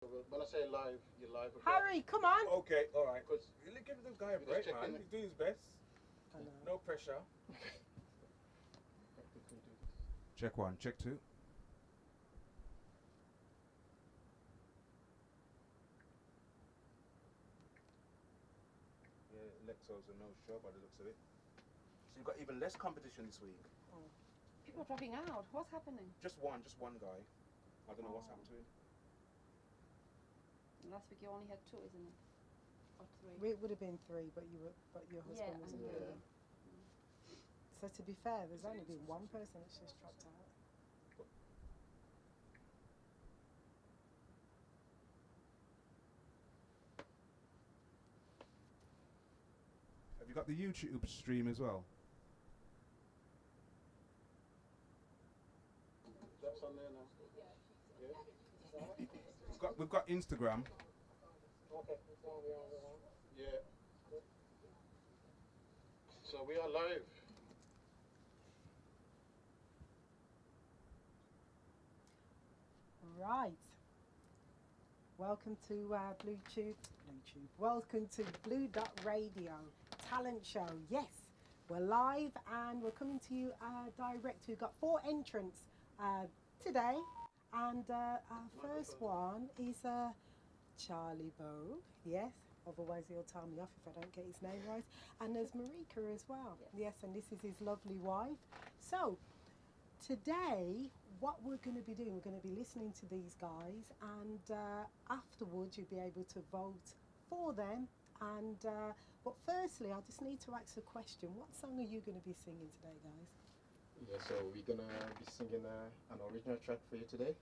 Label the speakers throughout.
Speaker 1: When I say live, you're live. Okay?
Speaker 2: Harry, come on.
Speaker 3: Okay, all right.
Speaker 1: Because
Speaker 3: Really give the guy a break, man. He's doing his best.
Speaker 2: I know.
Speaker 3: No pressure. Check one, check two. Yeah, Lexo's a no-show by the looks of it. So you've got even less competition this week.
Speaker 4: People are dropping out. What's happening?
Speaker 3: Just one guy. I don't know what's happened to him.
Speaker 4: Last week you only had two, isn't it? Or three?
Speaker 2: It would have been three, but your husband wasn't here. So to be fair, there's only been one person that's just dropped out.
Speaker 3: Have you got the YouTube stream as well?
Speaker 1: that's on there now.
Speaker 3: We've got Instagram.
Speaker 1: Okay. Yeah. So we are live.
Speaker 2: Right. Welcome to Bluetooth. Welcome to BlueDotRadio talent show. Yes, we're live and we're coming to you direct. We've got 4 entrants today, and our first one is Charlie Bow. Yes, otherwise he'll tell me off if I don't get his name right. And there's Marika as well. Yes, and this is his lovely wife. So today, what we're going to be doing, we're going to be listening to these guys, and afterwards you'll be able to vote for them. And but firstly, I just need to ask a question. What song are you going to be singing today, guys?
Speaker 5: Yeah, so we're gonna be singing an original track for you today.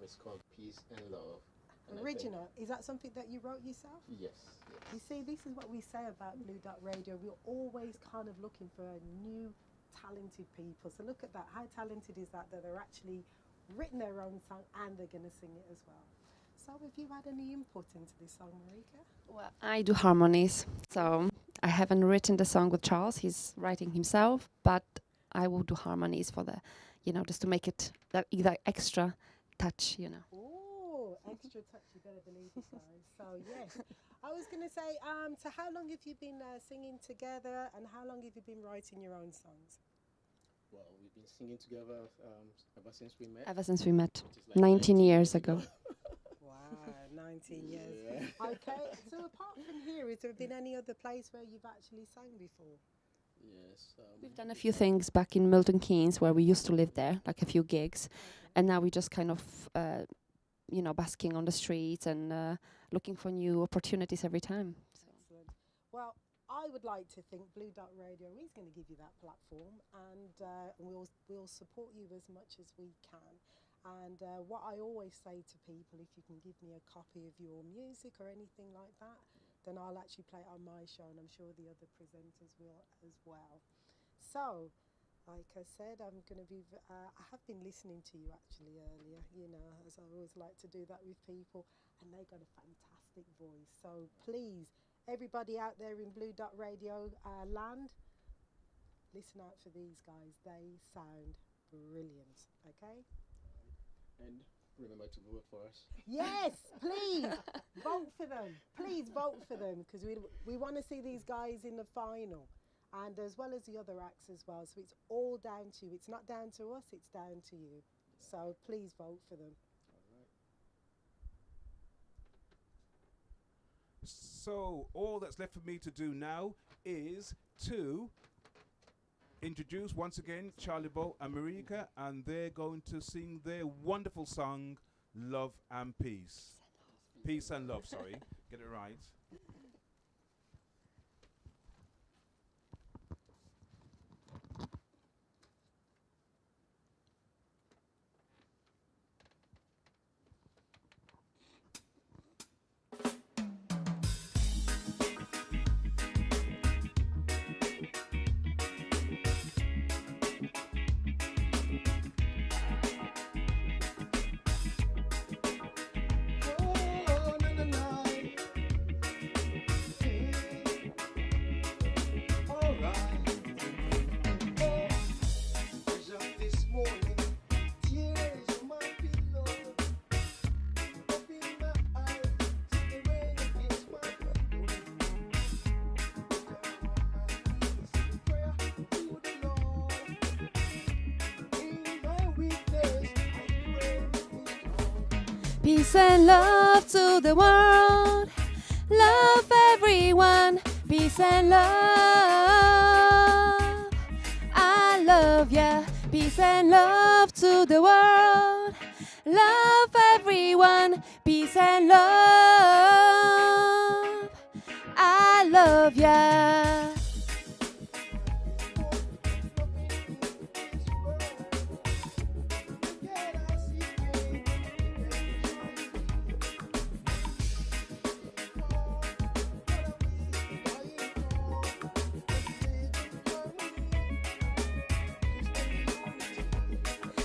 Speaker 5: It's called Peace and Love. And
Speaker 2: Original? Is that something that you wrote yourself?
Speaker 5: Yes.
Speaker 2: You see, this is what we say about Blue Dot Radio. We're always kind of looking for new talented people. So look at that. How talented is that they're actually written their own song and they're going to sing it as well. So have you had any input into this song, Marika?
Speaker 4: Well, I do harmonies, so I haven't written the song with Charles. He's writing himself, but I will do harmonies for the, just to make it that extra touch,
Speaker 2: Oh, extra touch, you better believe it, guys. So yes, I was going to say, so how long have you been singing together, and how long have you been writing your own songs?
Speaker 5: Well, we've been singing together ever since we met.
Speaker 4: Ever since we met,
Speaker 5: which is like
Speaker 4: 19 years ago.
Speaker 2: Wow, 19 years.
Speaker 5: Yeah.
Speaker 2: Okay, so apart from here, has there been any other place where you've actually sang before?
Speaker 5: Yes.
Speaker 4: We've done a few things back in Milton Keynes where we used to live there, like a few gigs, and now we just kind of, basking on the streets and looking for new opportunities every time. So.
Speaker 2: Excellent. Well, I would like to think Blue Dot Radio is going to give you that platform, and we'll support you as much as we can. And what I always say to people, if you can give me a copy of your music or anything like that, then I'll actually play it on my show, and I'm sure the other presenters will as well. So, like I said, I'm going to be, I have been listening to you actually earlier, as I always like to do that with people, and they got a fantastic voice. So please, everybody out there in Blue Dot Radio land, listen out for these guys. They sound brilliant, okay?
Speaker 5: And remember to vote for us.
Speaker 2: Yes, please vote for them. Please vote for them, because we want to see these guys in the final, and as well as the other acts as well. So it's all down to you. It's not down to us, it's down to you. So please vote for them.
Speaker 3: So all that's left for me to do now is to introduce once again Charlie Bow and Marika, and they're going to sing their wonderful song, Love and Peace. Peace and Love, sorry. Get it right.
Speaker 5: Oh, na, na, na.
Speaker 4: Peace and love to the world. Love everyone. Peace and love. I love ya. Peace and love to the world. Love everyone. Peace and love. I love ya.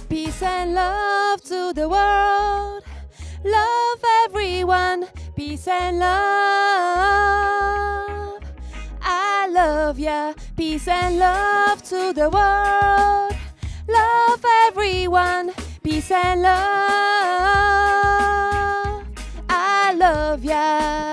Speaker 4: Peace and love to the world. Love everyone. Peace and love. I love ya. Peace and love to the world. Love everyone. Peace and love. I love ya.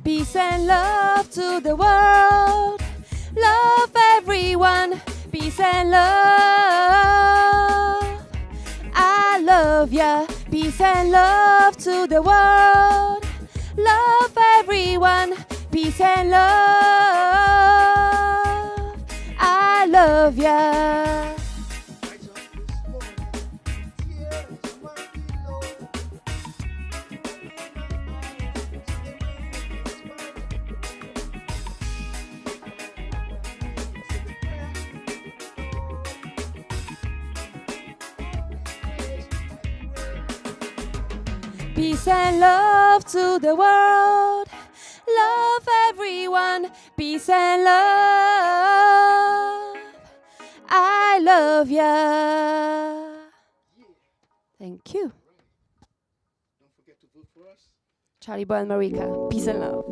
Speaker 4: Peace and love to the world. Love everyone. Peace and love. I love ya. Peace and love to the world. Love everyone. Peace and love. I love ya. Peace and love to the world. Love everyone. Peace and love. I love ya. Thank you.
Speaker 5: Don't forget to vote for us.
Speaker 4: Charlie Boy and Marika. Peace and love.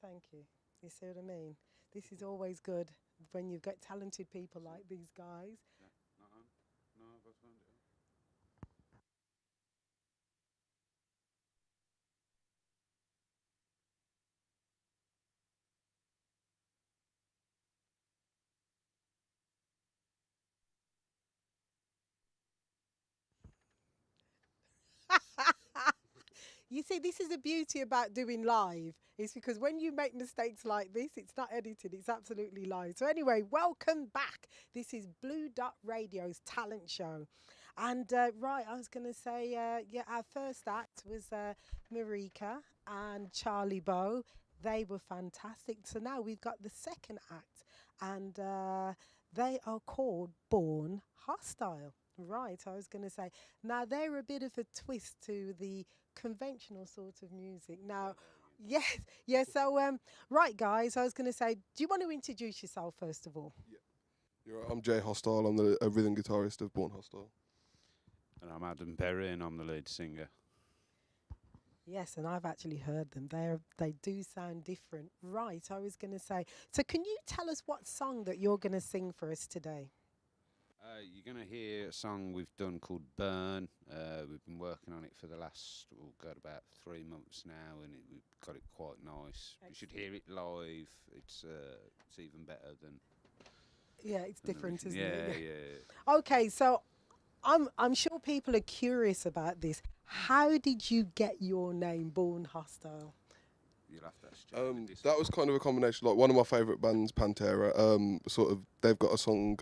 Speaker 2: Thank you. You see what I mean? This is always good when you've got talented people like these guys.
Speaker 3: Not on? No, I've found it.
Speaker 2: You see, this is the beauty about doing live. It's because when you make mistakes like this, it's not edited, it's absolutely live. So, anyway, welcome back. This is Blue Dot Radio's talent show. And, right, I was going to say, yeah, our first act was Marika and Charlie Bow. They were fantastic. So, now we've got the second act, and they are called Born Hostile. Right, I was going to say. Now, they're a bit of a twist to the conventional sort of music. Now, yes, yes. So, right, guys, I was going to say, do you want to introduce yourself first of all?
Speaker 6: You're right, I'm Jay Hostile. I'm the rhythm guitarist of Born Hostile.
Speaker 7: And I'm Adam Perry, and I'm the lead singer.
Speaker 2: Yes, and I've actually heard them. They do sound different. Right, I was going to say. So, can you tell us what song that you're going to sing for us today?
Speaker 7: You're going to hear a song we've done called Burn. We've been working on it for the last, about 3 months now, and we've got it quite nice. You should hear it live. It's even better than.
Speaker 2: Yeah, it's different, isn't
Speaker 7: yeah,
Speaker 2: it?
Speaker 7: Yeah.
Speaker 2: Okay, so I'm sure people are curious about this. How did you get your name, Born Hostile?
Speaker 7: You'll have to ask Jay this
Speaker 6: That
Speaker 7: one.
Speaker 6: was kind of a combination. Like one of my favourite bands, Pantera. They've got a song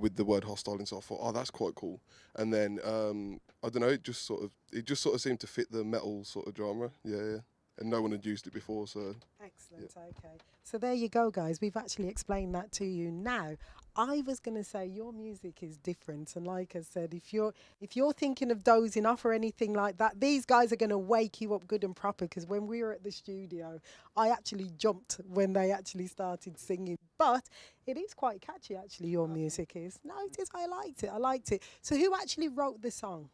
Speaker 6: with the word hostile in. So I thought, oh, that's quite cool. And then I don't know, it just sort of seemed to fit the metal sort of genre. Yeah. And no one had used it before, so.
Speaker 2: Excellent. Yeah. Okay. So there you go, guys. We've actually explained that to you. Now, I was going to say your music is different, and like I said, if you're thinking of dozing off or anything like that, these guys are going to wake you up good and proper. Because when we were at the studio, I actually jumped when they actually started singing. But it is quite catchy, actually. Your music is. No, it is. I liked it. So who actually wrote the song?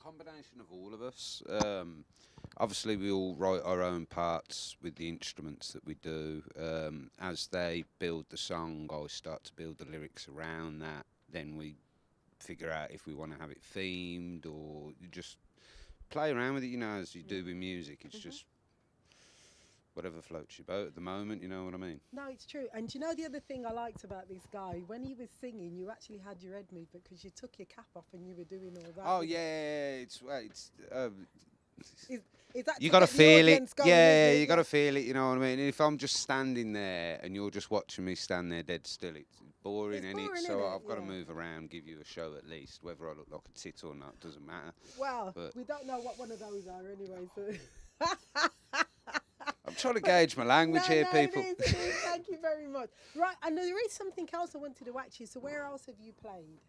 Speaker 7: Combination of all of us. Obviously, we all write our own parts with the instruments that we do. As they build the song, I start to build the lyrics around that. Then we figure out if we want to have it themed, or you just play around with it, as you do with music. It's just whatever floats your boat at the moment, you know what I mean?
Speaker 2: No, it's true. And do you know the other thing I liked about this guy? When he was singing, you actually had your head moved because you took your cap off and you were doing all that.
Speaker 7: Oh, yeah,
Speaker 2: Is that
Speaker 7: you
Speaker 2: got to
Speaker 7: feel it.
Speaker 2: Going,
Speaker 7: Yeah, you got to feel it, you know what I mean? If I'm just standing there and you're just watching me stand there dead still, it's boring, so I've got to move around, give you a show at least. Whether I look like a tit or not doesn't matter.
Speaker 2: Well, we don't know what one of those are anyway, so...
Speaker 7: I'm trying to gauge my language here, people.
Speaker 2: It is. Thank you very much. Right, and there is something else I wanted to ask you. So where else have you played?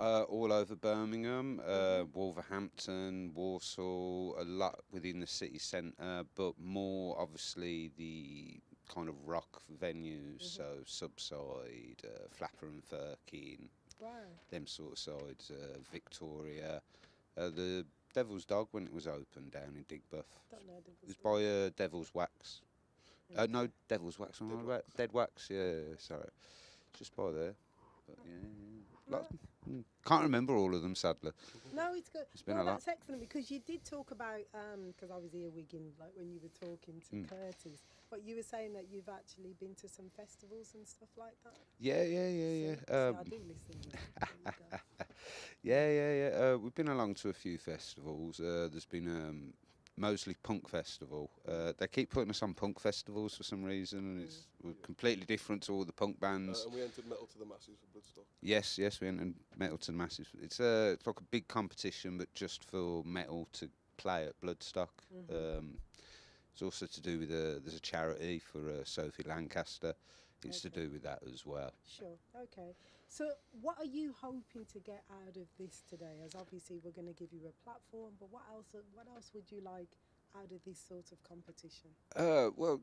Speaker 7: All over Birmingham, Wolverhampton, Warsaw, a lot within the city centre, but more obviously the kind of rock venues, so Subside, Flapper and Firkin, them sort of sides, Victoria, the Devil's Dog when it was open down in Digbuff. It was by Devil's Wax. No, Devil's Wax. Dead Wax. Yeah, sorry. Just by there. But yeah. Can't remember all of them, sadly.
Speaker 2: No, it's good.
Speaker 7: It's been a lot.
Speaker 2: That's excellent because you did talk about because I was earwigging like when you were talking to Curtis. But you were saying that you've actually been to some festivals and stuff like that.
Speaker 7: Yeah.
Speaker 2: So I do listen.
Speaker 7: Yeah. We've been along to a few festivals. There's been mostly punk festival. They keep putting us on punk festivals for some reason, and it's completely different to all the punk bands.
Speaker 6: And we entered Metal to the Masses for Bloodstock.
Speaker 7: Yes, we entered Metal to the Masses. It's like a big competition, but just for metal to play at Bloodstock. It's also to do with there's a charity for Sophie Lancaster. It's to do with that as well.
Speaker 2: Sure. Okay. So, what are you hoping to get out of this today? As obviously we're going to give you a platform, but what else would you like out of this sort of competition?
Speaker 7: Well,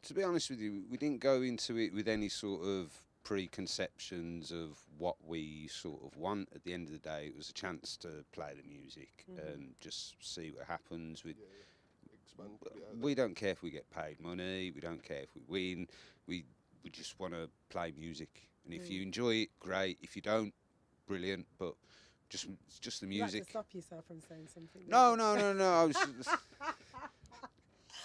Speaker 7: to be honest with you, we didn't go into it with any sort of preconceptions of what we sort of want. At the end of the day, it was a chance to play the music and just see what happens with
Speaker 6: band. Put it out there.
Speaker 7: We don't care if we get paid money. We don't care if we win. We just want to play music, and if you enjoy it, great. If you don't, brilliant. But it's just the
Speaker 2: You had
Speaker 7: music.
Speaker 2: to stop yourself from saying something.
Speaker 7: No. I was.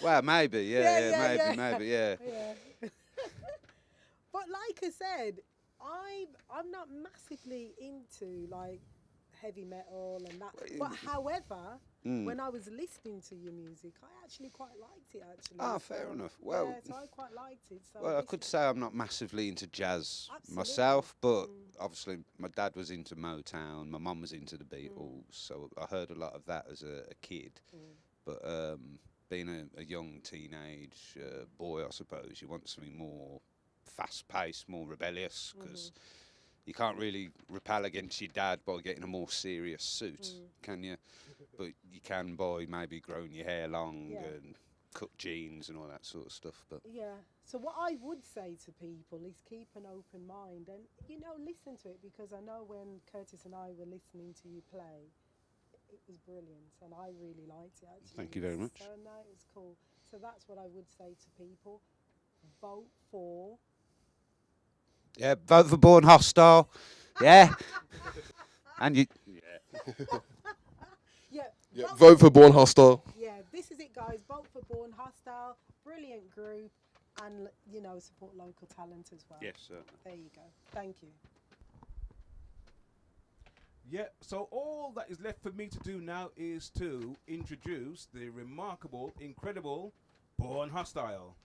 Speaker 7: Well, maybe, maybe, yeah.
Speaker 2: Yeah. But like I said, I'm not massively into like heavy metal and that. But however, when I was listening to your music, I actually quite liked it. Actually.
Speaker 7: Ah, fair enough. Well,
Speaker 2: yeah, so I quite liked it. So
Speaker 7: well, I could say I'm not massively into jazz
Speaker 2: Absolutely.
Speaker 7: myself, but obviously my dad was into Motown, my mum was into the Beatles, so I heard a lot of that as a kid. But being a young teenage boy, I suppose, you want something more fast-paced, more rebellious, because you can't really repel against your dad by getting a more serious suit, can you? But you can by maybe growing your hair long and cut jeans and all that sort of stuff. But
Speaker 2: yeah. So what I would say to people is keep an open mind and, listen to it, because I know when Curtis and I were listening to you play, it was brilliant and I really liked it actually.
Speaker 7: Thank you very much.
Speaker 2: So no, it was cool. So that's what I would say to people. Vote for...
Speaker 7: yeah, vote for Born Hostile. Yeah. And you...
Speaker 2: Yeah,
Speaker 6: Vote for Born Hostile.
Speaker 2: Yeah, this is it, guys. Vote for Born Hostile. Brilliant group. And, support local talent as well.
Speaker 7: Yes, sir.
Speaker 2: There you go. Thank you.
Speaker 3: Yeah, so all that is left for me to do now is to introduce the remarkable, incredible Born Hostile.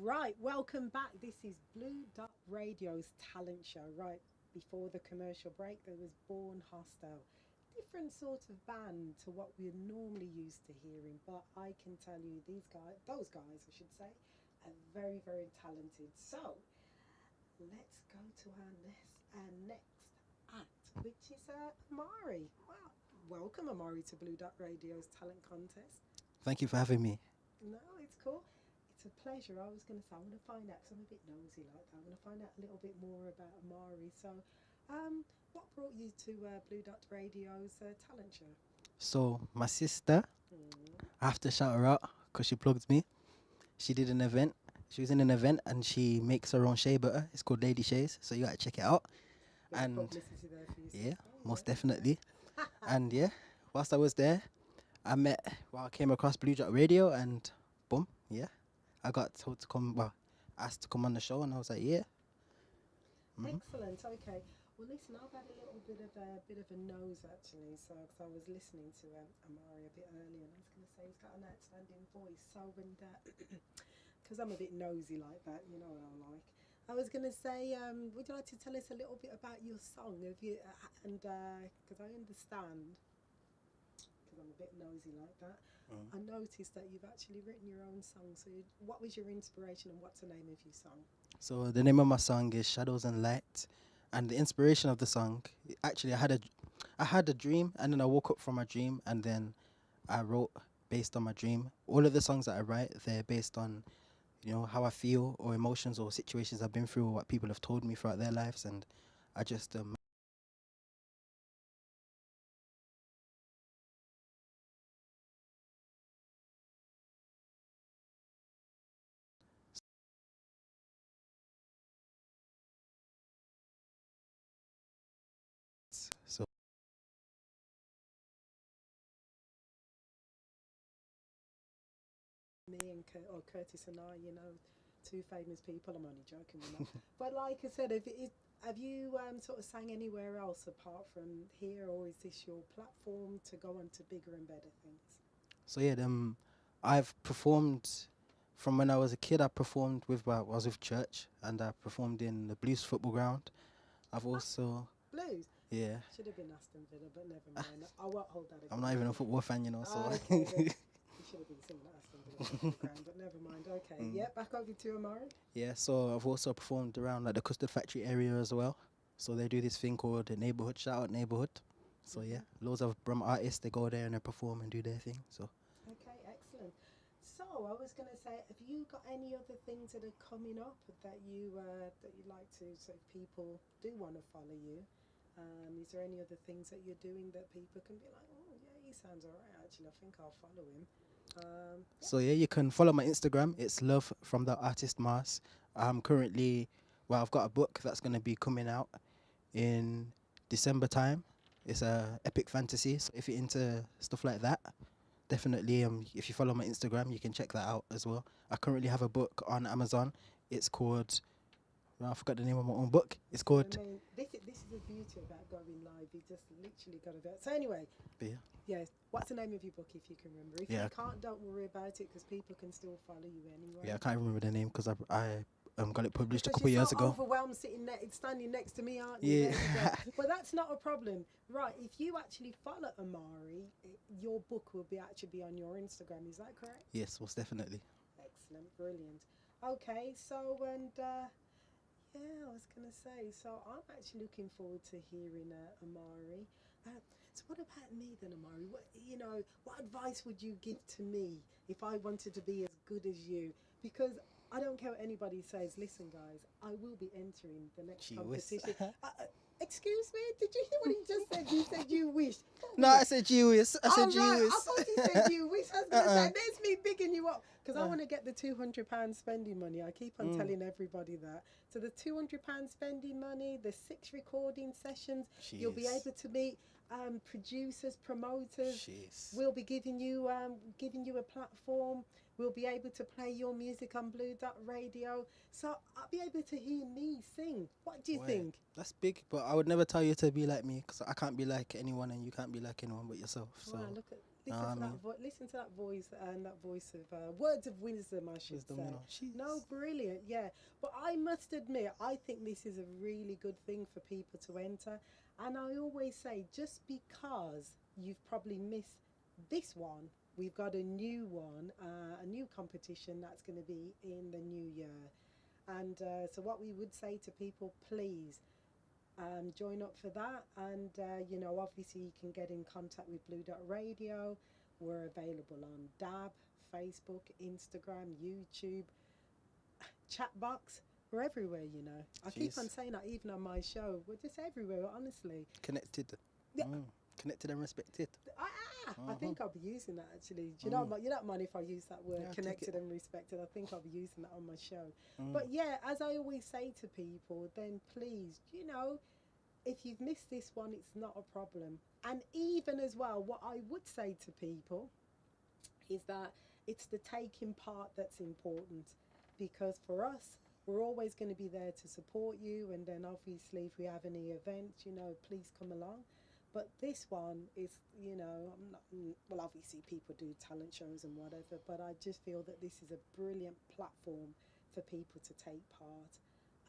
Speaker 2: Right, welcome back. This is Blue Dot Radio's talent show. Right, before the commercial break, there was Born Hostile. Different sort of band to what we're normally used to hearing, but I can tell you those guys, I should say, are very, very talented. So, let's go to our next act, which is Amari. Well, welcome Amari to Blue Dot Radio's talent contest.
Speaker 8: Thank you for having me.
Speaker 2: No, it's cool. It's a pleasure. I was going to say, I want to find out, because I'm a bit nosy like that, I want to find out a little bit more about Amari. So, what brought you to Blue Dot Radio's talent show?
Speaker 8: So, my sister, I have to shout her out because she plugged me. She did an event She was in an event and she makes her own shea butter. It's called Lady Shays, so you gotta check it out.
Speaker 2: Bit of
Speaker 8: And
Speaker 2: publicity there for you,
Speaker 8: yeah,
Speaker 2: sister.
Speaker 8: most definitely. And yeah, whilst I was there, I came across BlueDotRadio and boom, yeah, I got told to come, asked to come on the show, and I was like, yeah.
Speaker 2: Excellent. Okay. Well, listen, I've had a little bit of a nose actually. So, because I was listening to Amari a bit earlier, and I was going to say he's got an outstanding voice. So, and because I'm a bit nosy like that, you know what I'm like. I was going to say, would you like to tell us a little bit about your song? Have you and because I understand, because I'm a bit nosy like that. I noticed that you've actually written your own song. So, what was your inspiration, and what's the name of your song?
Speaker 8: So the name of my song is Shadows and Light, and the inspiration of the song, actually, I had a dream, and then I woke up from my dream, and then I wrote based on my dream. All of the songs that I write, they're based on, you know, how I feel or emotions or situations I've been through or what people have told me throughout their lives, and I just so
Speaker 2: Me and Curtis and I, you know, two famous people. I'm only joking with that. But like I said, have you sort of sang anywhere else apart from here, or is this your platform to go on to bigger and better things?
Speaker 8: So yeah, I've performed from when I was a kid. I performed with I was with church, and I performed in the Blues football ground. I've also
Speaker 2: Blues?
Speaker 8: yeah.
Speaker 2: Should have been Aston Villa, but never mind. I won't hold that against
Speaker 8: I'm not even a
Speaker 2: you.
Speaker 8: football fan, you know. So
Speaker 2: Okay, then. You should have been singing at Aston Villa football ground, but never mind. Okay, yeah, back over to Amari.
Speaker 8: yeah. So I've also performed around like the Custard Factory area as well. So they do this thing called the neighborhood shout out neighborhood. So yeah, loads of Brum artists, they go there and they perform and do their thing. So
Speaker 2: Okay, excellent. So I was going to say, have you got any other things that are coming up that you'd like to, so if people do want to follow you? Is there any other things that you're doing that people can be like, oh yeah, he sounds alright. Actually, I think I'll follow him.
Speaker 8: So yeah, you can follow my Instagram. It's Love from the Artist Mars. I'm currently, I've got a book that's going to be coming out in December time. It's a epic fantasy. So if you're into stuff like that, definitely if you follow my Instagram, you can check that out as well. I currently have a book on Amazon. It's called, I forgot the name of my own book. It's called
Speaker 2: I mean, this is the beauty about going live. You just literally got to go. So anyway, yeah. What's the name of your book if you can remember? If you can't, don't worry about it because people can still follow you anyway.
Speaker 8: Yeah, I can't remember the name because I got it published a
Speaker 2: Because
Speaker 8: couple
Speaker 2: you're
Speaker 8: years
Speaker 2: so
Speaker 8: ago.
Speaker 2: overwhelmed standing next to me, aren't you?
Speaker 8: Yeah.
Speaker 2: There you go. But that's not a problem. Right, if you actually follow Amari, your book will actually be on your Instagram. Is that correct?
Speaker 8: Yes, most definitely.
Speaker 2: Excellent, brilliant. Okay, so yeah, I was gonna say. So I'm actually looking forward to hearing Amari. So what about me then, Amari? What advice would you give to me if I wanted to be as good as you? Because I don't care what anybody says. Listen, guys, I will be entering the next competition. Excuse me, did you hear what he just said? You said you wish.
Speaker 8: No, I said you wish. I said you wish.
Speaker 2: I thought he said you wish. I was going to say, there's me bigging you up. Because I want to get the £200 spending money. I keep on telling everybody that. So the £200 spending money, the 6 recording sessions, you'll be able to meet producers, promoters. We'll be giving you a platform. We'll be able to play your music on BlueDotRadio. So I'll be able to hear me sing. What do you think?
Speaker 8: That's big, but I would never tell you to be like me because I can't be like anyone and you can't be like anyone but yourself. So
Speaker 2: wow, listen to that voice and that voice of words of wisdom, I should say. No, brilliant, yeah. But I must admit, I think this is a really good thing for people to enter. And I always say, just because you've probably missed this one, we've got a new one, a new competition that's going to be in the new year. And so what we would say to people, please join up for that. And, obviously you can get in contact with BlueDotRadio. We're available on DAB, Facebook, Instagram, YouTube, Chatbox. We're everywhere, I keep on saying that even on my show. We're just everywhere, honestly.
Speaker 8: Connected.
Speaker 2: Yeah.
Speaker 8: Connected and respected.
Speaker 2: I think I'll be using that actually. Do you know, you don't mind if I use that word,
Speaker 8: Yeah, take
Speaker 2: connected and respected? I think I'll be using that on my show. But yeah, as I always say to people, then please, you know, if you've missed this one, it's not a problem. And even as well, what I would say to people is that it's the taking part that's important, because for us, we're always going to be there to support you. And then obviously, if we have any events, you know, please come along. But this one is, you know, I'm not, well, obviously people do talent shows and whatever, but I just feel that this is a brilliant platform for people to take part.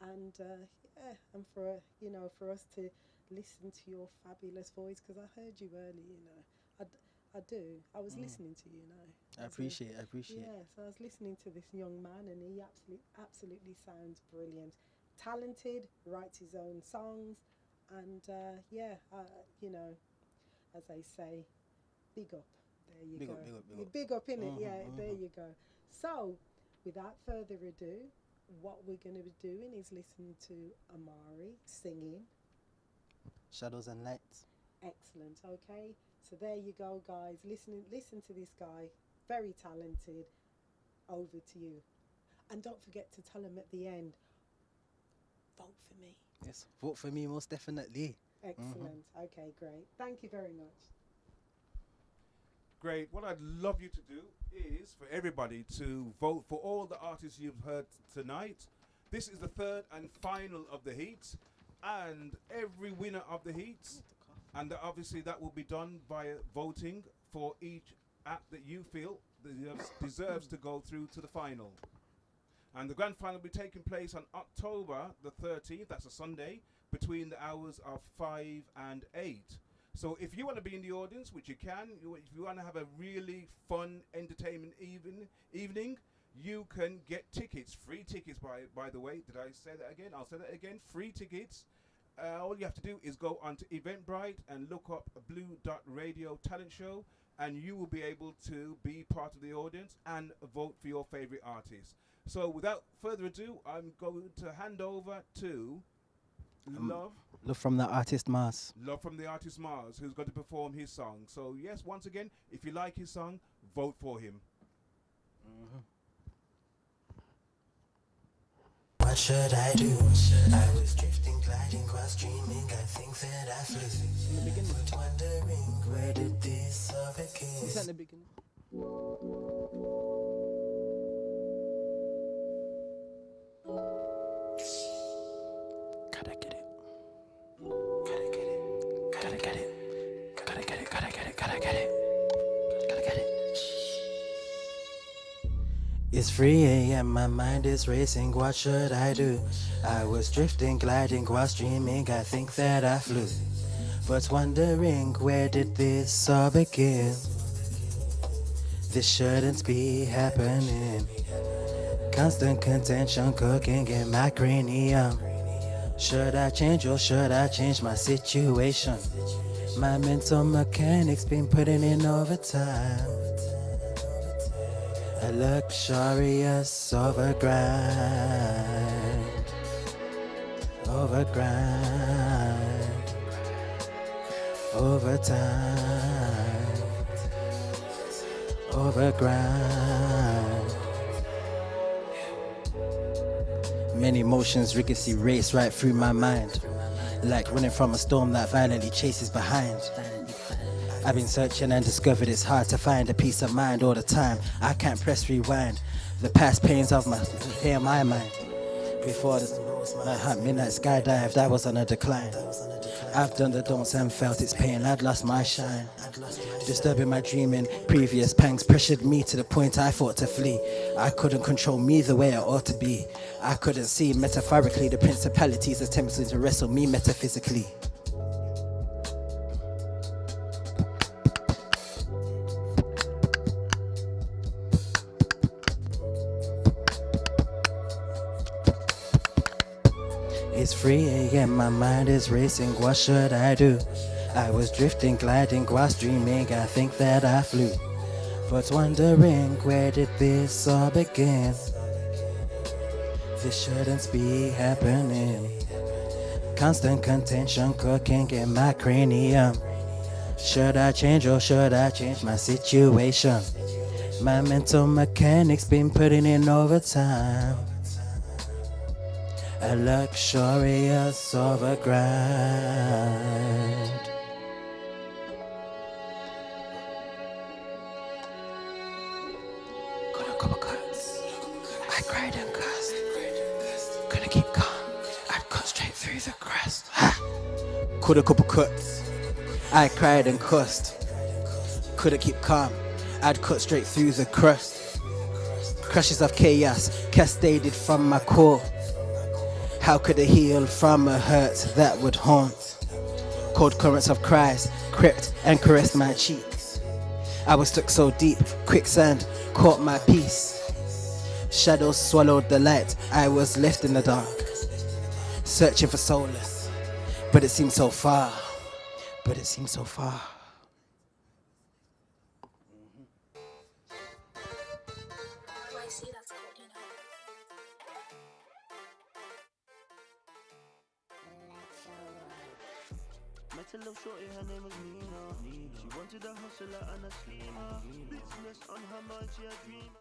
Speaker 2: And yeah, and for, you know, for us to listen to your fabulous voice, because I heard you early, you know. I do. I was listening to you, you know.
Speaker 8: I appreciate it.
Speaker 2: Yeah, so I was listening to this young man, and he absolutely sounds brilliant. Talented, writes his own songs, and yeah, you know, as they say, big up. There you go. Big up, innit? Yeah, there you go. So, without further ado, what we're going to be doing is listening to Amari singing
Speaker 8: Shadows and Lights.
Speaker 2: Excellent. Okay, so there you go, guys. Listen to this guy, very talented. Over to you, and don't forget to tell him at the end, vote for me.
Speaker 8: Yes, vote for me, most definitely.
Speaker 2: Excellent. Okay, great. Thank you very much.
Speaker 3: Great. What I'd love you to do is for everybody to vote for all the artists you've heard tonight. This is the third and final of the heats, and every winner of the heats, and obviously that will be done via voting for each act that you feel deserves to go through to the final. And the grand final will be taking place on October the 13th, that's a Sunday, between the hours of 5 and 8. So if you want to be in the audience, which you can, if you want to have a really fun entertainment evening, you can get tickets, free tickets by the way. Did I say that again? I'll say that again, free tickets. All you have to do is go onto Eventbrite and look up a BlueDotRadio talent show, and you will be able to be part of the audience and vote for your favorite artist. So without further ado, I'm going to hand over to Love
Speaker 8: from the artist Mars.
Speaker 3: Love from the artist Mars, who's going to perform his song. So yes, once again, if you like his song, vote for him.
Speaker 9: What should I do? I was drifting, gliding, cross dreaming. I think that I flew. But wondering, where did this all begin?
Speaker 8: Is that in the beginning? Gotta get it. Gotta get it. Gotta get it. Gotta get it. Gotta get it. Gotta get it. Gotta get it.
Speaker 9: It's 3 a.m., my mind is racing, what should I do? I was drifting, gliding, cross dreaming, I think that I flew. But wondering, where did this all begin? This shouldn't be happening. Constant contention cooking in my cranium. Should I change or should I change my situation? My mental mechanics been putting in overtime. A luxurious overgrind, overtime, overgrind. Many emotions ricochet race right through my mind, like running from a storm that violently chases behind. I've been searching and discovered it's hard to find a peace of mind all the time. I can't press rewind. The past pains of my mind. Before the midnight skydived, I was on a decline. I've done the don'ts and felt its pain. I'd lost my shine. Disturbing my dreaming, previous pangs pressured me to the point I thought to flee. I couldn't control me the way I ought to be. I couldn't see metaphorically the principalities attempting to wrestle me metaphysically. It's 3 a.m., my mind is racing, what should I do? I was drifting, gliding, cross dreaming, I think that I flew. But wondering, where did this all begin? This shouldn't be happening. Constant contention cooking in my cranium. Should I change or should I change my situation? My mental mechanics been putting in overtime. A luxurious overgrind. Got a couple cuts. I cried and cussed. Couldn't keep calm. I'd cut straight through the crust. Ha! Caught a couple cuts. I cried and cussed. Couldn't keep calm. I'd cut straight through the crust. Crashes of chaos cascaded from my core. How could I heal from a hurt that would haunt? Cold currents of cries crept and caressed my cheeks. I was stuck so deep, quicksand caught my peace. Shadows swallowed the light, I was left in the dark. Searching for solace, but it seemed so far. But it seemed so far.
Speaker 10: Met a little shorty, her name was Nina. She wanted a hustler and a schemer. Business on her mind, she a dreamer.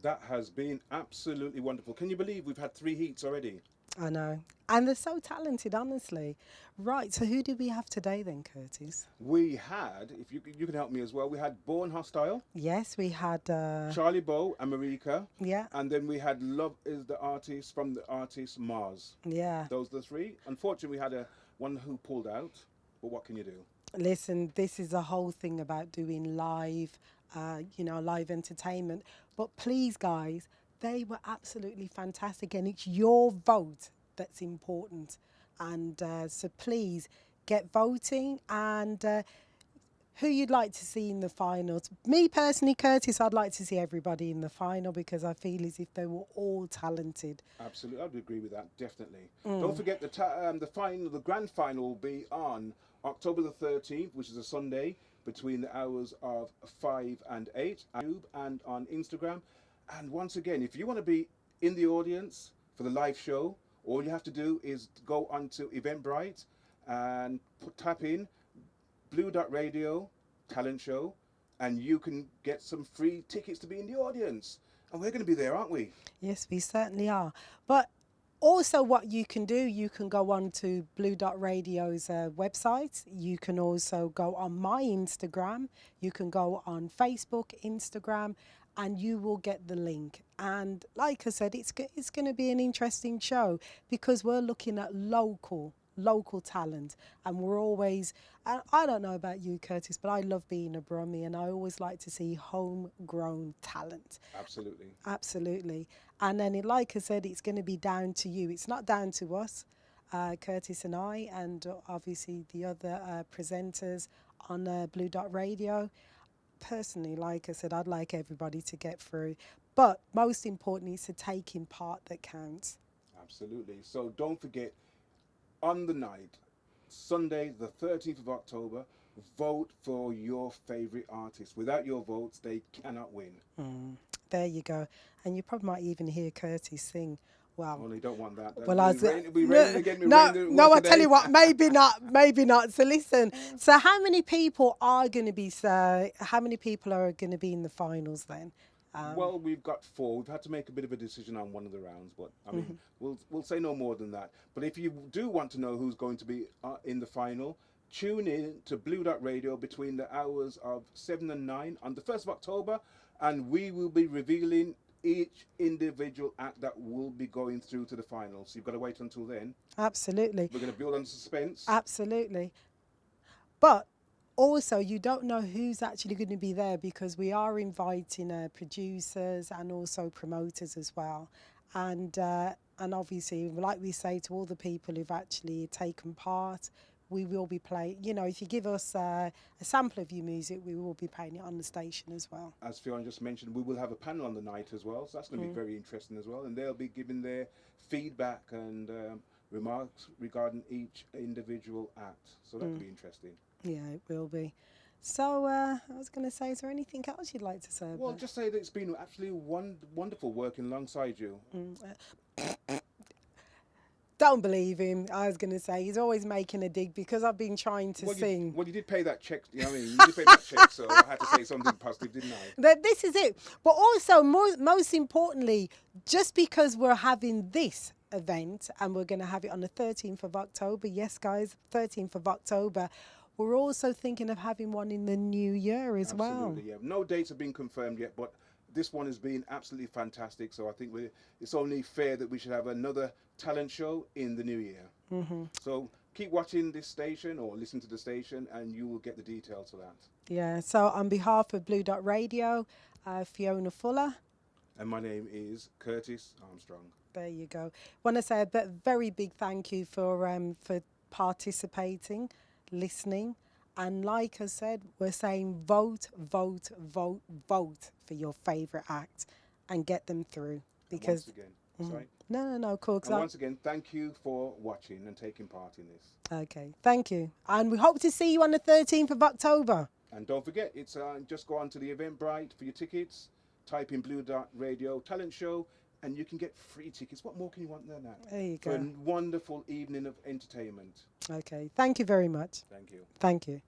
Speaker 3: That has been absolutely wonderful. Can you believe we've had 3 heats already?
Speaker 2: I know. And they're so talented, honestly. Right, so who did we have today then, Curtis?
Speaker 3: We had, if you can help me as well, we had Born Hostile,
Speaker 2: Yes, we had...
Speaker 3: Charlie Bow and Marika,
Speaker 2: yeah,
Speaker 3: and then we had Love is the Artist from the artist Mars.
Speaker 2: yeah.
Speaker 3: Those are the 3. Unfortunately, we had one who pulled out, but what can you do?
Speaker 2: Listen, this is the whole thing about doing live, live entertainment. But please, guys, they were absolutely fantastic, and it's your vote that's important. And so please get voting, and who you'd like to see in the finals. Me personally, Curtis, I'd like to see everybody in the final because I feel as if they were all talented.
Speaker 3: Absolutely, I'd agree with that, definitely. Don't forget the grand final will be on October the 13th, which is a Sunday, between the hours of 5 and 8 on YouTube and on Instagram. And once again, if you want to be in the audience for the live show, all you have to do is go onto Eventbrite and tap in BlueDotRadio talent show, and you can get some free tickets to be in the audience. And we're going to be there, aren't we?
Speaker 2: Yes, we certainly are. But Also, what you can do, you can go on to Blue Dot Radio's website. You can also go on my Instagram. You can go on Facebook, Instagram, and you will get the link. And like I said, it's going to be an interesting show because we're looking at local talent, and we're always, I don't know about you, Curtis, but I love being a Brummie, and I always like to see homegrown talent. Absolutely. And then, like I said, it's going to be down to you. It's not down to us, Curtis and I, and obviously the other presenters on Blue Dot Radio. Personally, like I said, I'd like everybody to get through. But most importantly, it's the taking part that counts.
Speaker 3: Absolutely. So don't forget, on the night, Sunday, the 13th of October, vote for your favorite artist. Without your votes, they cannot win.
Speaker 2: There you go. And you probably might even hear Curtis sing. Wow.
Speaker 3: Well, you don't want that.
Speaker 2: Well, I
Speaker 3: I
Speaker 2: tell you what, maybe not. So listen. So how many people are going to be? How many people are going to be in the finals then?
Speaker 3: Well, we've got 4. We've had to make a bit of a decision on one of the rounds, but I mean, we'll say no more than that. But if you do want to know who's going to be in the final, tune in to Blue Dot Radio between the hours of 7 and 9 on the 1st of October, and we will be revealing each individual act that will be going through to the final. So you've got to wait until then.
Speaker 2: Absolutely.
Speaker 3: We're going to build on suspense.
Speaker 2: Absolutely. But also, you don't know who's actually going to be there because we are inviting producers and also promoters as well. And obviously, like we say to all the people who've actually taken part, we will be playing, if you give us a sample of your music, we will be playing it on the station as well.
Speaker 3: As Fiona just mentioned, we will have a panel on the night as well, so that's going to be very interesting as well. And they'll be giving their feedback and remarks regarding each individual act. So that'll be interesting.
Speaker 2: Yeah, it will be. So I was going to say, is there anything else you'd like to say?
Speaker 3: Well, just say that it's been absolutely wonderful working alongside you.
Speaker 2: Don't believe him. I was going to say he's always making a dig because I've been trying to sing.
Speaker 3: You did pay that check. You know what I mean? You did pay that check, so I had to say something positive, didn't I?
Speaker 2: This is it. But also, most importantly, just because we're having this event and we're going to have it on the 13th of October, yes, guys, 13th of October, we're also thinking of having one in the new year as well.
Speaker 3: Absolutely, yeah. No dates have been confirmed yet, but this one has been absolutely fantastic. So I think it's only fair that we should have another talent show in the new year. So keep watching this station or listen to the station and you will get the details of that.
Speaker 2: Yeah, so on behalf of Blue Dot Radio, Fiona Fuller.
Speaker 3: And my name is Curtis Armstrong.
Speaker 2: There you go. Want to say a very big thank you for participating, listening. And like I said, we're saying vote, vote, vote, vote for your favourite act and get them through. Because
Speaker 3: once again, sorry.
Speaker 2: No, cool.
Speaker 3: And once again, thank you for watching and taking part in this.
Speaker 2: Okay, thank you. And we hope to see you on the 13th of October.
Speaker 3: And don't forget, it's just go on to the Eventbrite for your tickets, type in Blue Dot Radio Talent Show, and you can get free tickets. What more can you want than that?
Speaker 2: There you go.
Speaker 3: For a wonderful evening of entertainment.
Speaker 2: Okay, thank you very much.
Speaker 3: Thank you.
Speaker 2: Thank you.